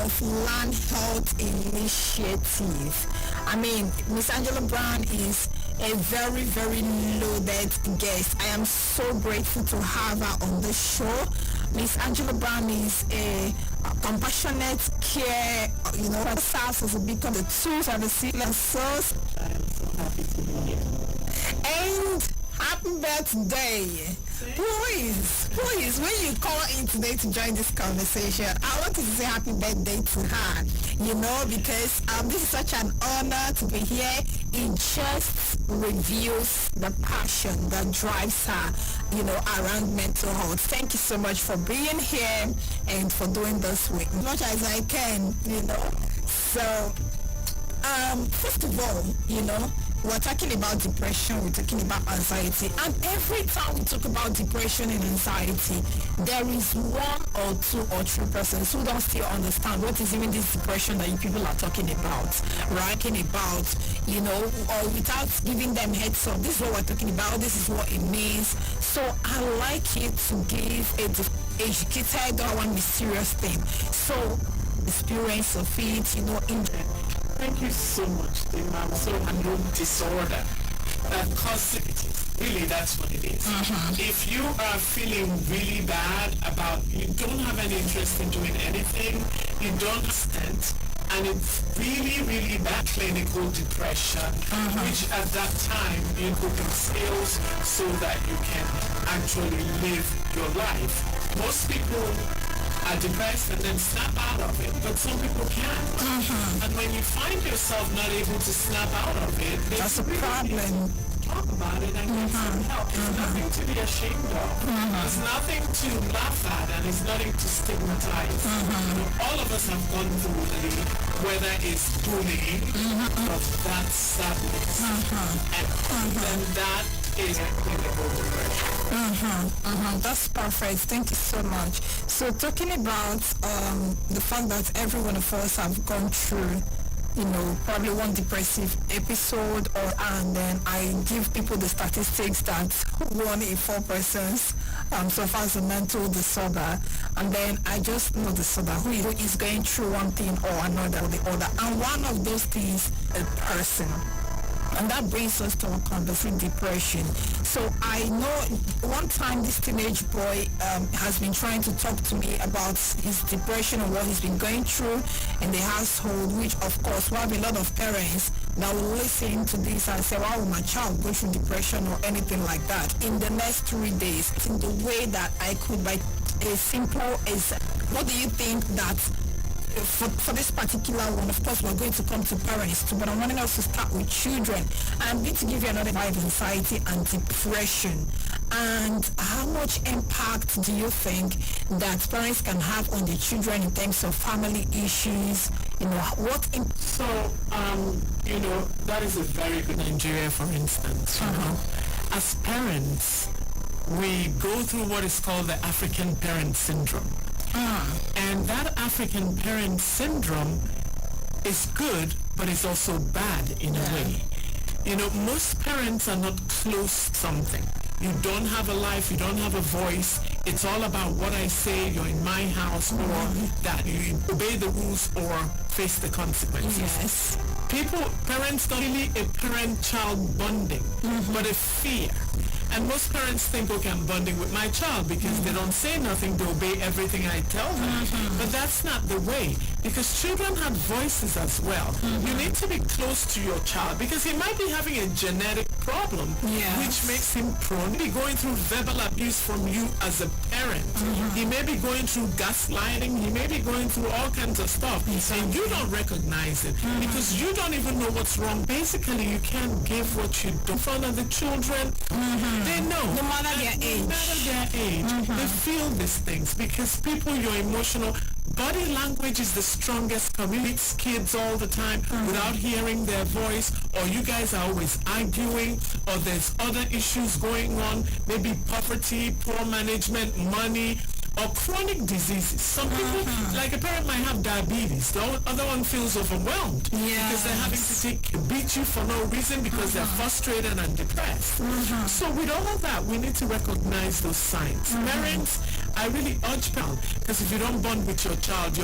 of Land Health Initiative. I mean, Miss Angela Brown is a very, very loaded guest. I am so grateful to have her on the show. Miss Angela Brown is a compassionate care, serves as a beacon the tools and the sealant source. I am so happy to be here. And happy birthday. Who is when you call in today to join this conversation, I want to say happy birthday to her, because this is such an honor to be here. It just reveals the passion that drives her, around mental health. Thank you so much for being here and for doing this with as much as I can, So, first of all, we're talking about depression, we're talking about anxiety, and every time we talk about depression and anxiety, there is one or two or three persons who don't still understand what is even this depression that you people are talking about, right? Or without giving them heads up, this is what we're talking about, this is what it means. So I like you to give a educated, don't want to be serious thing. So, experience of it, in Thank you so much, Dinma. So handle disorder causities. Really, that's what it is. If you are feeling really bad about, you don't have any interest in doing anything, you don't understand, and it's really, really bad clinical depression, which at that time you coping skills so that you can actually live your life. Most people are depressed and then snap out of it, but some people can't. And when you find yourself not able to snap out of it, that's a problem. Talk about it and get some help. It's nothing to be ashamed of. It's nothing to laugh at, and it's nothing to stigmatize. All of us have gone through it, whether it's bullying or that sadness, and then that is clinical depression. That's perfect. Thank you so much. So talking about the fact that every one of us have gone through, probably one depressive episode, and then I give people the statistics that 1 in 4 persons suffers a mental disorder, and then I just know the disorder who is going through one thing or another or the other, and one of those things a person. And that brings us to our conversation, depression. So I know one time this teenage boy has been trying to talk to me about his depression and what he's been going through in the household, which of course will have a lot of parents that will listen to this and say, why will my child go through depression or anything like that? In the next 3 days, in the way that I could, by a simple as, what do you think that for this particular one, of course, we're going to come to parents too, but I'm wanting us to start with children. I'm going to give you another vibe, anxiety and depression. And how much impact do you think that parents can have on the children in terms of family issues? So, that is a very good Nigeria, for instance. As parents, we go through what is called the African parent syndrome. And that African parent syndrome is good, but it's also bad in a way. Most parents are not close to something. You don't have a life, you don't have a voice. It's all about what I say, you're in my house, or that you obey the rules or face the consequences. Yes. Parents don't really a parent-child bonding, but a fear. And most parents think, okay, I'm bonding with my child because they don't say nothing, they obey everything I tell them. But that's not the way, because children have voices as well. You need to be close to your child because he might be having a genetic problem, which makes him prone to be going through verbal abuse from you as a parent. He may be going through gaslighting, he may be going through all kinds of stuff, and you don't recognize it because you don't even know what's wrong. Basically, you can't give what you do in front of the children. They know. No matter their age. They feel these things because your emotional body language is the strongest. Communicates kids all the time without hearing their voice, or you guys are always arguing, or there's other issues going on, maybe poverty, poor management, money, or chronic diseases. Some people, like a parent might have diabetes. The other one feels overwhelmed because they're having to beat you for no reason because they're frustrated and depressed. So with all of that, we need to recognize those signs. Parents I really urge parents, because if you don't bond with your child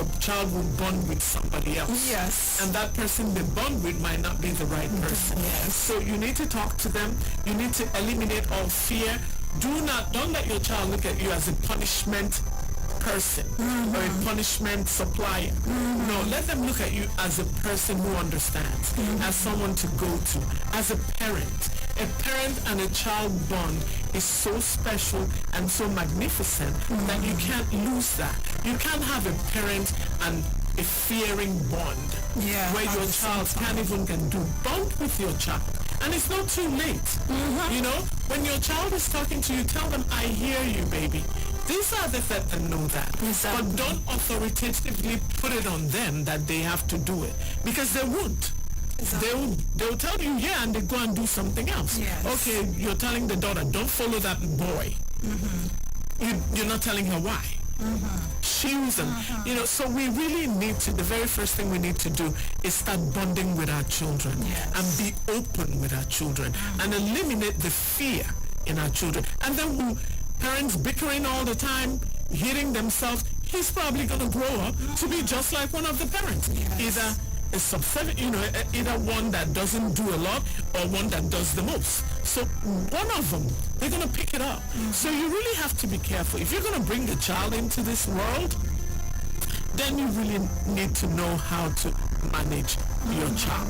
will bond with somebody else. Yes. And that person they bond with might not be the right person. Yes. So you need to talk to them. You need to eliminate all fear. Don't let your child look at you as a punishment person or a punishment supplier. No, let them look at you as a person who understands, as someone to go to, as a parent. A parent and a child bond is so special and so magnificent that you can't lose that. You can't have a parent and a fearing bond where your child can't even do. Bond with your child. And it's not too late. You know, when your child is talking to you, tell them, I hear you, baby. These are the let them know that. Exactly. But don't authoritatively put it on them that they have to do it. Because they won't. Exactly. They'll tell you, yeah, and they go and do something else. Yes. Okay, you're telling the daughter, don't follow that boy. You're not telling her why. Choose them. You know, so we really need to, the very first thing we need to do is start bonding with our children and be open with our children and eliminate the fear in our children. And then parents bickering all the time, hitting themselves, he's probably going to grow up to be just like one of the parents. Either a subservient, either one that doesn't do a lot or one that does the most. So one of them, they're going to pick it up. So you really have to be careful. If you're going to bring the child into this world, then you really need to know how to manage your child.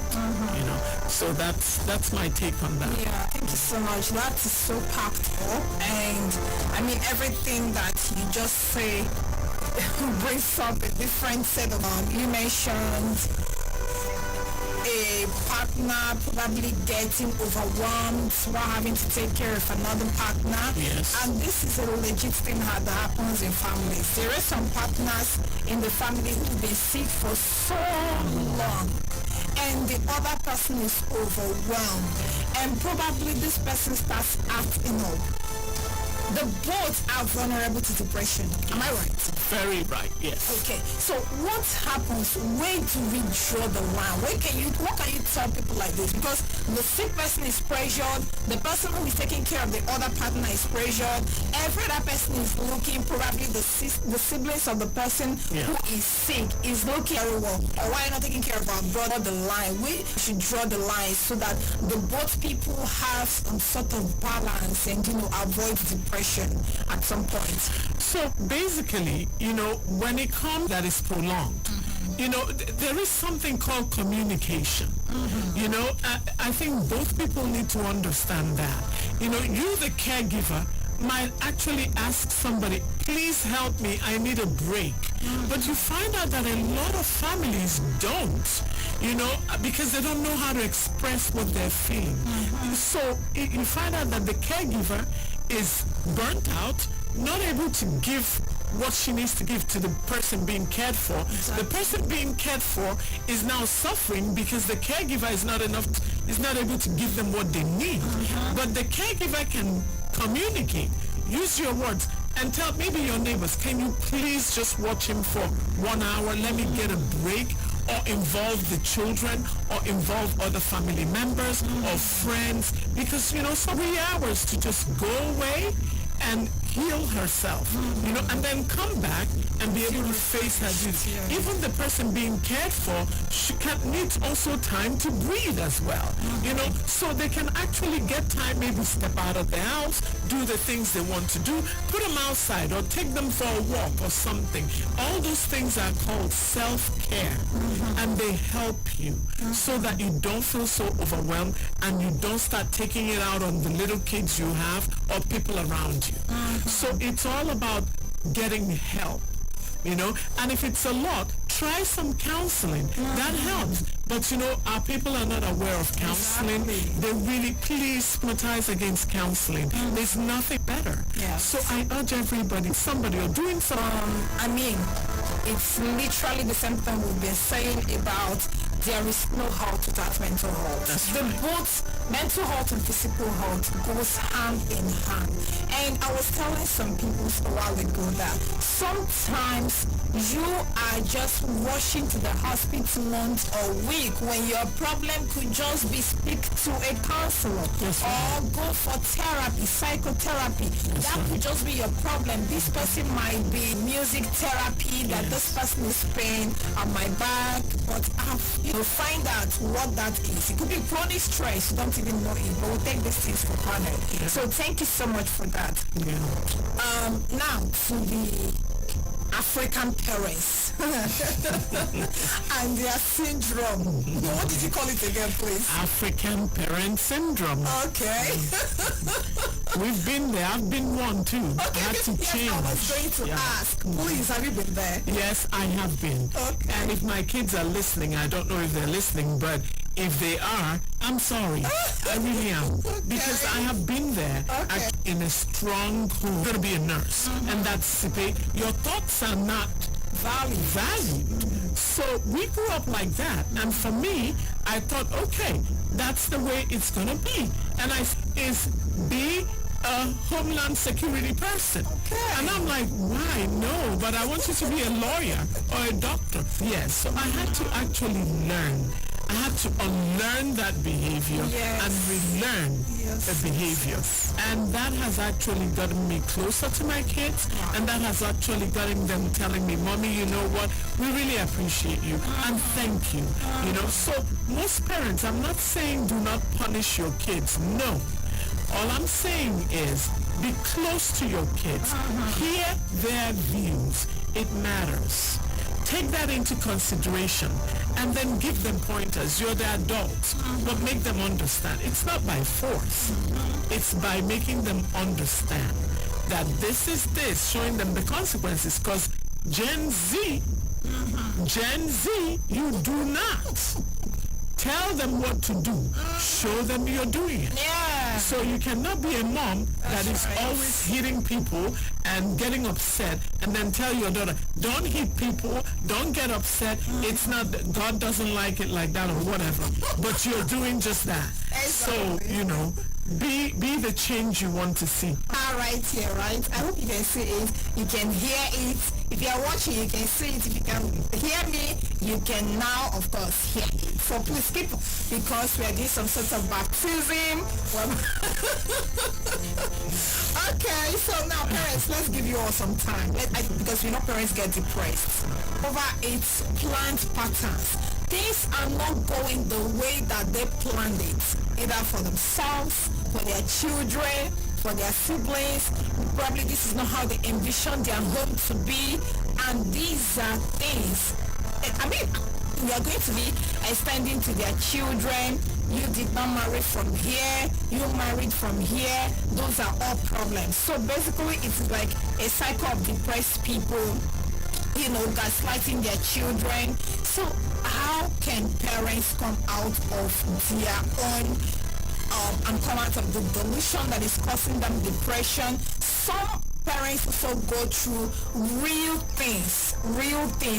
So that's my take on that. Yeah, thank you so much. That is so packed up, and I mean everything that you just say brings up a different set of you mentioned a partner probably getting overwhelmed while having to take care of another partner. Yes. And this is a legit thing that happens in families. There are some partners in the family who've been sick for so long, and the other person is overwhelmed, and probably this person starts acting up. The both are vulnerable to depression. Am I right? Very right, yes. Okay, so what happens? Where do we draw the line? What can you tell people like this? Because the sick person is pressured, the person who is taking care of the other partner is pressured, every other person is looking, probably the siblings of the person who is sick is looking very well. Or why not taking care of our brother? The line. We should draw the line so that the both people have some sort of balance and avoid depression at some point. So basically, when it comes that is prolonged, there is something called communication. I think both people need to understand that. You, the caregiver, might actually ask somebody, please help me, I need a break. But you find out that a lot of families don't, because they don't know how to express what they're feeling. So you find out that the caregiver is burnt out, not able to give what she needs to give to the person being cared for. Exactly. The person being cared for is now suffering because the caregiver is not able to give them what they need. But the caregiver can communicate, use your words, and tell maybe your neighbors, can you please just watch him for 1 hour, let me get a break, or involve the children, or involve other family members or friends, because so 3 hours to just go away and heal herself, and then come back and be able to face her duties. Even the person being cared for needs also time to breathe as well, so they can actually get time, maybe step out of the house, do the things they want to do, put them outside or take them for a walk or something. All those things are called self-care, and they help you so that you don't feel so overwhelmed and you don't start taking it out on the little kids you have or people around you. So it's all about getting help, and if it's a lot, try some counseling. That helps. But our people are not aware of counseling. Exactly. They really, please stigmatize against counseling. There's nothing better. Yes. So I urge everybody, somebody or doing something. It's literally the same thing we've been saying about there is no health without mental health. Both mental health and physical health goes hand in hand. And I was telling some people a while ago that sometimes you are just rushing to the hospital once a week when your problem could just be speak to a counselor or go for therapy, psychotherapy. That could just be your problem. This person might be music therapy, that this person is pain on my back, but you'll find out what that is. It could be chronic stress, you don't even know it, but we'll take these things for granted. So thank you so much for that. Now to the African parents and their syndrome. What did you call it again, please? African parent syndrome. Okay. We've been there. I've been one too. Okay. I had to change. I was going to ask. Please, have you been there? Yes, I have been. Okay. And if my kids are listening, I don't know if they're listening, but if they are, I'm sorry. I really am. Because I have been there in a strong home. You're going to be a nurse. And that's your thoughts are not valued. So we grew up like that. And for me, I thought, okay, that's the way it's going to be. And be a Homeland Security person. And I'm like, why? No, but I want you to be a lawyer or a doctor. Yes, so I had to actually learn. I had to unlearn that behavior and relearn the behavior. And that has actually gotten me closer to my kids, and that has actually gotten them telling me, Mommy, you know what, we really appreciate you, and thank you. You know, so most parents, I'm not saying do not punish your kids. No. All I'm saying is be close to your kids. Hear their views. It matters. Take that into consideration and then give them pointers. You're the adults, but make them understand. It's not by force. It's by making them understand that this is this, showing them the consequences. Because Gen Z, you do not tell them what to do. Show them you're doing it. So you cannot be a mom that is always hitting people and getting upset and then tell your daughter, don't hit people, don't get upset. It's not, God doesn't like it like that or whatever. But you're doing just that. So, you know, be the change you want to see. Right here, right? I hope you can see it. You can hear it. If you are watching, you can see it. If you can hear me, you can now, of course, hear it. So please keep, because we are doing some sort of baptism. Okay, so now parents, let's give you all some time. Because we know parents get depressed over its planned patterns. Things are not going the way that they planned it, either for themselves, for their children, for their siblings. Probably this is not how they envision their home to be, and these are things, I mean, we are going to be extending to their children. You did not marry from here, you married from here. Those are all problems. So basically it's like a cycle of depressed people, you know, gaslighting their children. So how can parents come out of their own and come out of the delusion that is causing them depression? Some parents also go through real things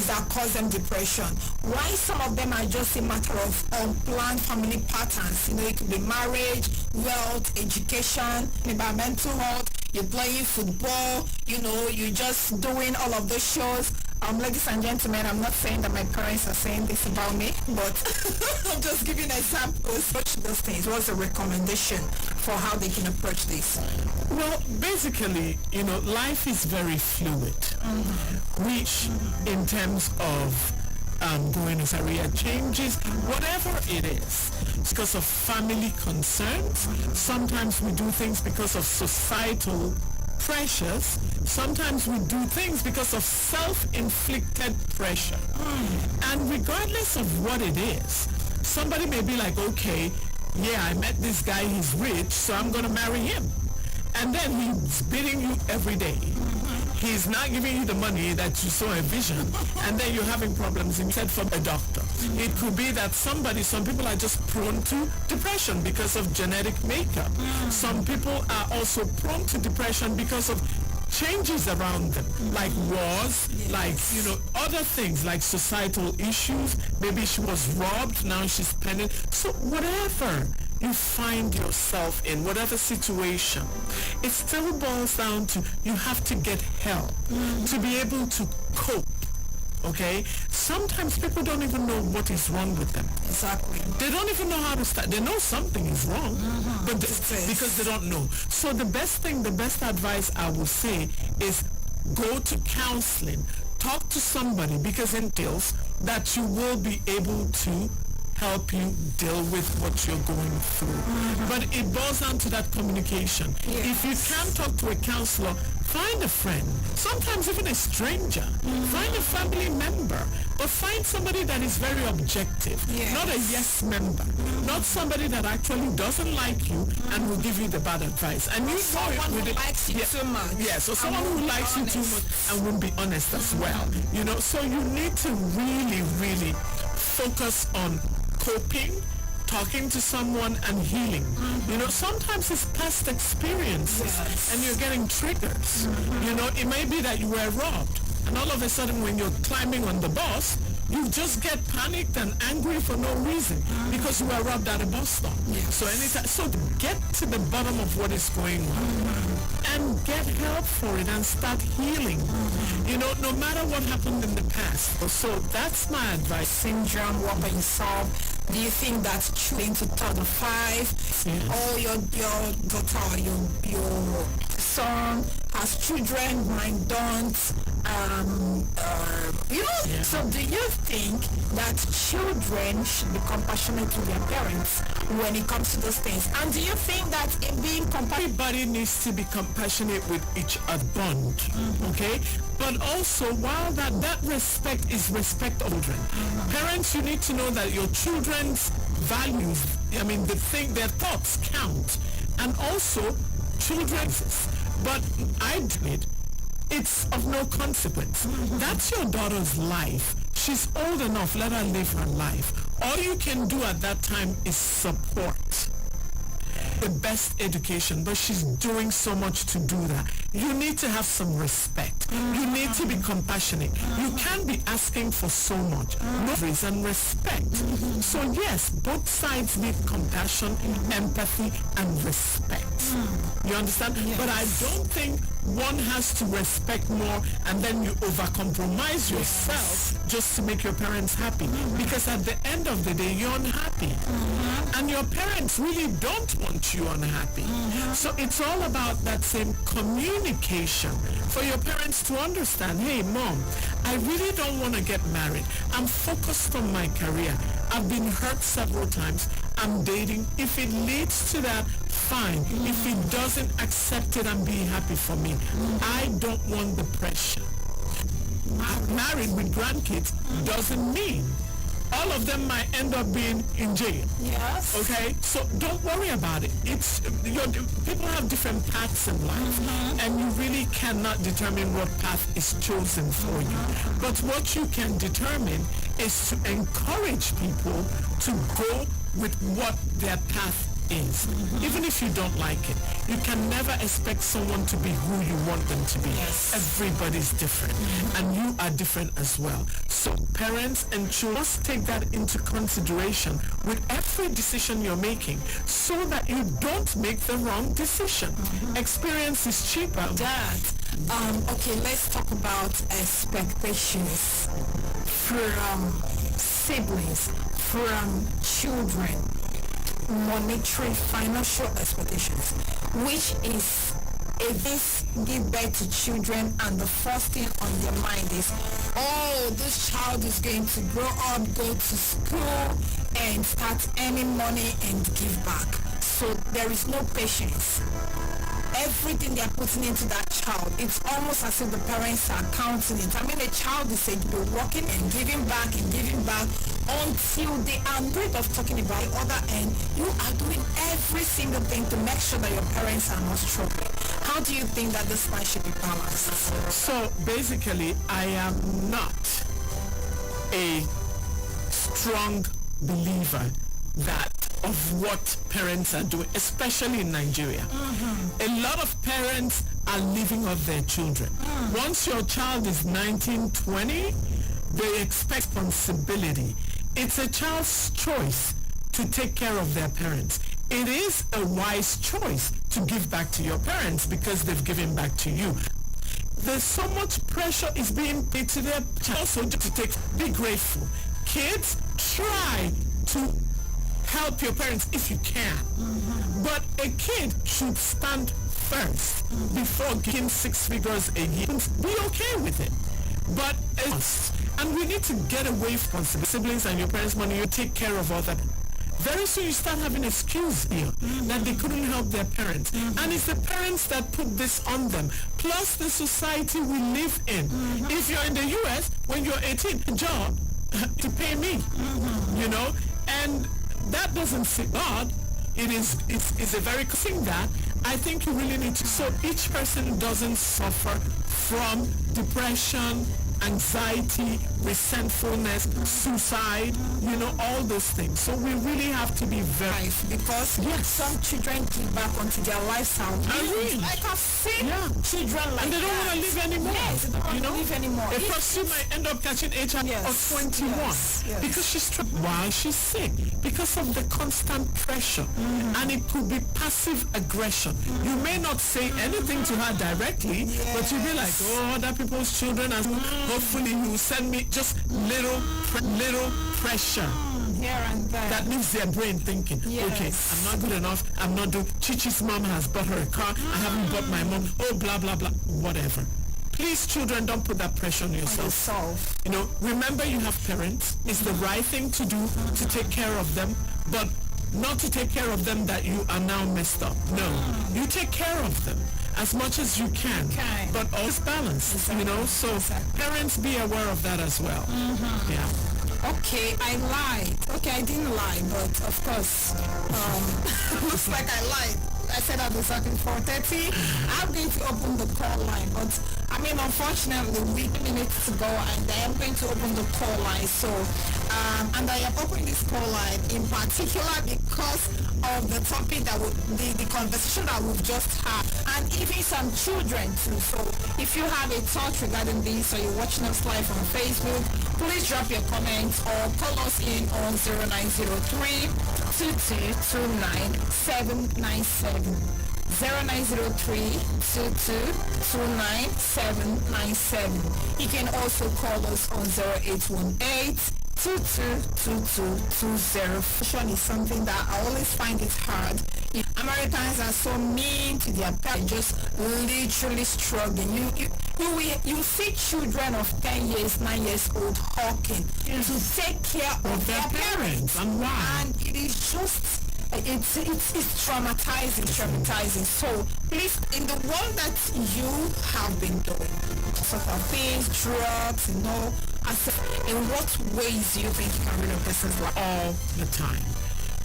that cause them depression. Why some of them are just a matter of unplanned family patterns. You know, it could be marriage, wealth, education, environmental health. You're playing football, you know, you're just doing all of those shows. Ladies and gentlemen, I'm not saying that my parents are saying this about me, but I'm just giving examples. Approach those things. What's the recommendation for how they can approach this? Well, basically, you know, life is very fluid, which in terms of going as career changes, whatever it is, it's because of family concerns. Sometimes we do things because of societal pressures. Sometimes we do things because of self-inflicted pressure. And regardless of what it is, somebody may be like, okay, yeah, I met this guy, he's rich, so I'm going to marry him. And then he's beating you every day. He's not giving you the money that you saw a vision, and then you're having problems instead from a doctor. It could be that some people are just prone to depression because of genetic makeup. Some people are also prone to depression because of changes around them, like wars, like, other things, like societal issues. Maybe she was robbed, now she's penning. So whatever you find yourself in, whatever situation, it still boils down to you have to get help to be able to cope. Okay? Sometimes people don't even know what is wrong with them. Exactly. They don't even know how to start. They know something is wrong, but because they don't know. So the best advice I will say is go to counseling. Talk to somebody, because it entails that you will be able to help you deal with what you're going through. But it boils down to that communication. If you can't talk to a counselor, find a friend, sometimes even a stranger. Find a family member, but find somebody that is very objective, not a yes member, not somebody that actually doesn't like you and will give you the bad advice. And you know it who likes you too much. Yes, or someone who likes you too much and won't be honest as well. So you need to really, really focus on coping, talking to someone, and healing. Sometimes it's past experiences and you're getting triggers. It may be that you were robbed, and all of a sudden when you're climbing on the bus, you just get panicked and angry for no reason because you were robbed at a bus stop. So get to the bottom of what is going on and get help for it and start healing. No matter what happened in the past. So that's my advice. Syndrome, what can you solve? Do you think that's children to 35 or your daughter, your son has children, mine don't? So do you think that children should be compassionate to their parents when it comes to those things? And do you think that in being compassionate, everybody needs to be compassionate with each other, bond, okay? But also, while that respect is respect of children, parents, you need to know that your children's values, their thoughts count, and also children's. But I admit, it's of no consequence. That's your daughter's life. She's old enough, let her live her life. All you can do at that time is support. The best education, but she's doing so much to do that. You need to have some respect. You need to be compassionate. You can't be asking for so much. No reason, respect. So yes, both sides need compassion, empathy, and respect. You understand? But I don't think one has to respect more and then you over-compromise yourself just to make your parents happy. Because at the end of the day, you're unhappy. And your parents really don't want you unhappy. So it's all about that same communication for your parents to understand, hey, Mom, I really don't want to get married. I'm focused on my career. I've been hurt several times. I'm dating. If it leads to that, fine. If it doesn't, accept it and be happy for me. I don't want the pressure. Married with grandkids doesn't mean all of them might end up being in jail. Yes. Okay? So don't worry about it. People have different paths in life, and you really cannot determine what path is chosen for you. But what you can determine is to encourage people to go with what their path is. Even if you don't like it, you can never expect someone to be who you want them to be. Everybody's different, and you are different as well. So parents and children must take that into consideration with every decision you're making, so that you don't make the wrong decision. Experience is cheaper. Dad, okay, let's talk about expectations from siblings, from children. Monetary, financial expectations, which is if this give birth to children and the first thing on their mind is, oh, this child is going to grow up, go to school and start earning money and give back. So there is no patience. Everything they are putting into that child, it's almost as if the parents are counting it. A child is said to be working and giving back until they are rid of talking about the other end. You are doing every single thing to make sure that your parents are not struggling. How do you think that this line should be balanced? So basically, I am not a strong believer that of what parents are doing, especially in Nigeria. A lot of parents are living off their children. Once your child is 19, 20, they expect responsibility. It's a child's choice to take care of their parents. It is a wise choice to give back to your parents because they've given back to you. There's so much pressure is being paid to their child. Also, just to be grateful. Kids, try to help your parents if you can. But a kid should stand first before giving 6 figures a year. Be okay with it. But and we need to get away from siblings and your parents' money. You take care of all that. Very soon you start having excuse here that they couldn't help their parents. And it's the parents that put this on them. Plus the society we live in. If you're in the U.S., when you're 18, a job to pay me, you know, and that doesn't fit God. It's a very thing that I think you really need to, so each person doesn't suffer from depression, anxiety, resentfulness, suicide, you know, all those things. So we really have to be very... Because some children give back onto their lifestyle. Like I've seen children like and they don't want to live anymore. Yes, they don't want to live anymore. A prostitute might end up catching HIV at 21 because she's while she's sick, because of the constant pressure. And it could be passive aggression. You may not say anything to her directly, but you'll be like, oh, other people's children, and hopefully you send me just little pressure here and there that leaves their brain thinking, okay, I'm not good enough, I'm not doing, Chichi's mom has bought her a car, I haven't bought my mom, oh, blah, blah, blah, whatever. Please, children, don't put that pressure on yourself. You know, remember you have parents. It's the right thing to do to take care of them, but not to take care of them that you are now messed up. No, you take care of them as much as you can, but always balance, you know, so parents, be aware of that as well. Yeah. Okay, I lied. Okay, I didn't lie, but of course, looks like I lied. I said at exactly 4:30. I'm going to open the call line, but I mean, unfortunately, we have minutes to go, and I am going to open the call line. So, and I am opening this call line in particular because of the topic that the conversation that we've just had, and even some children too. So, if you have a thought regarding this, or you're watching us live on Facebook, please drop your comments or call us in on 0903 2229797. 0903-222-997. You can also call us on 0818-222220. Fashion is something that I always find it hard. Americans are so mean to their parents, just literally struggling. You see children of 10 years, 9 years old hawking to take care of their parents. And why? And it is just... It's traumatizing. So please, in the work that you have been doing, sort of things, drugs, you know, in what ways do you think you can ruin a person's life? All the time.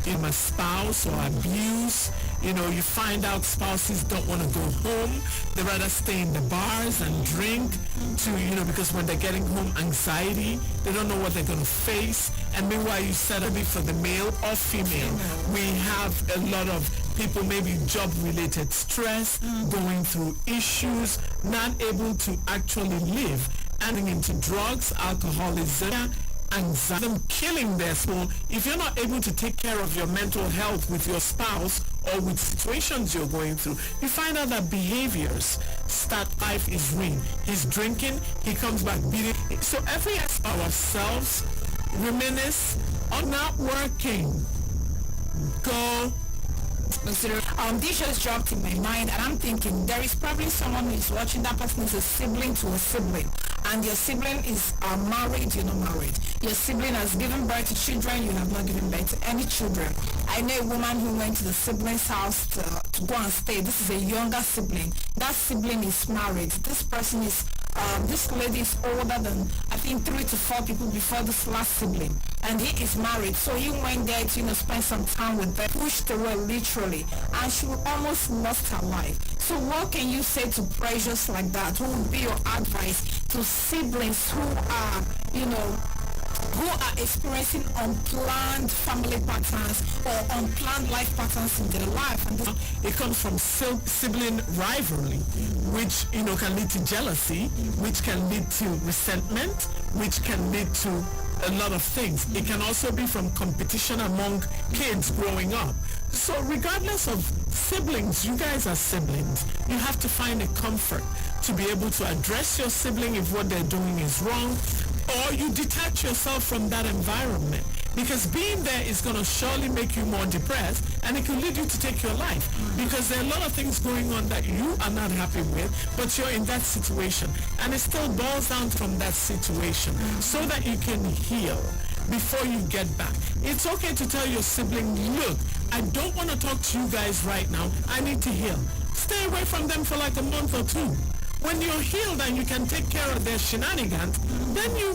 In a spouse or abuse, you know, you find out spouses don't want to go home. They rather stay in the bars and drink to, you know, because when they're getting home, anxiety, they don't know what they're going to face. And meanwhile, you set up for the male or female. We have a lot of people, maybe job-related stress, going through issues, not able to actually live, and into drugs, alcoholism, anxiety, them killing their soul. If you're not able to take care of your mental health with your spouse or with situations you're going through, you find out that behaviors start. Life is ruined. He's drinking, he comes back beating. So every ask ourselves, reminisce on not working. Go. This just dropped in my mind, and I'm thinking there is probably someone who is watching. That person is a sibling to a sibling, and your sibling is married, you're not married. Your sibling has given birth to children, you have not given birth to any children. I know a woman who went to the sibling's house to go and stay. This is a younger sibling. That sibling is married. This person is this lady is older than, I think, 3 to 4 people before this last sibling, and he is married. So he went there to, you know, spend some time with them, pushed away literally, and she almost lost her life. So what can you say to pressures like that? What would be your advice to siblings who are, you know, who are experiencing unplanned family patterns or unplanned life patterns in their life. And it comes from sibling rivalry, which can lead to jealousy, which can lead to resentment, which can lead to a lot of things. It can also be from competition among kids growing up. So regardless of siblings, you guys are siblings. You have to find a comfort to be able to address your sibling if what they're doing is wrong, or you detach yourself from that environment, because being there is going to surely make you more depressed, and it can lead you to take your life, because there are a lot of things going on that you are not happy with, but you're in that situation, and it still boils down from that situation so that you can heal before you get back. It's okay to tell your sibling, look, I don't want to talk to you guys right now. I need to heal. Stay away from them for like a month or two. When you're healed and you can take care of their shenanigans, then you're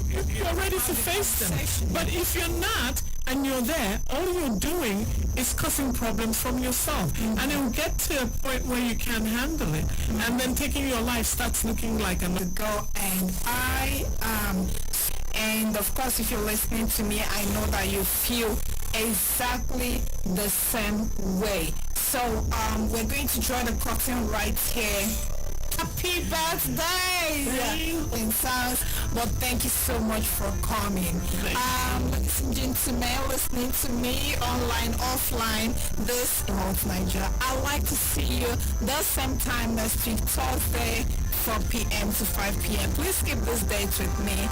ready to face them. But if you're not, and you're there, all you're doing is causing problems from yourself. And it will get to a point where you can't handle it. And then taking your life starts looking like another go. And of course, if you're listening to me, I know that you feel exactly the same way. So we're going to draw the curtain right here. Happy birthday! In sounds, but thank you so much for coming. Ladies and gentlemen, listening to me online, offline, this is North Nigeria. I'd like to see you the same time next week, Thursday, 4 p.m. to 5 p.m. Please keep this date with me.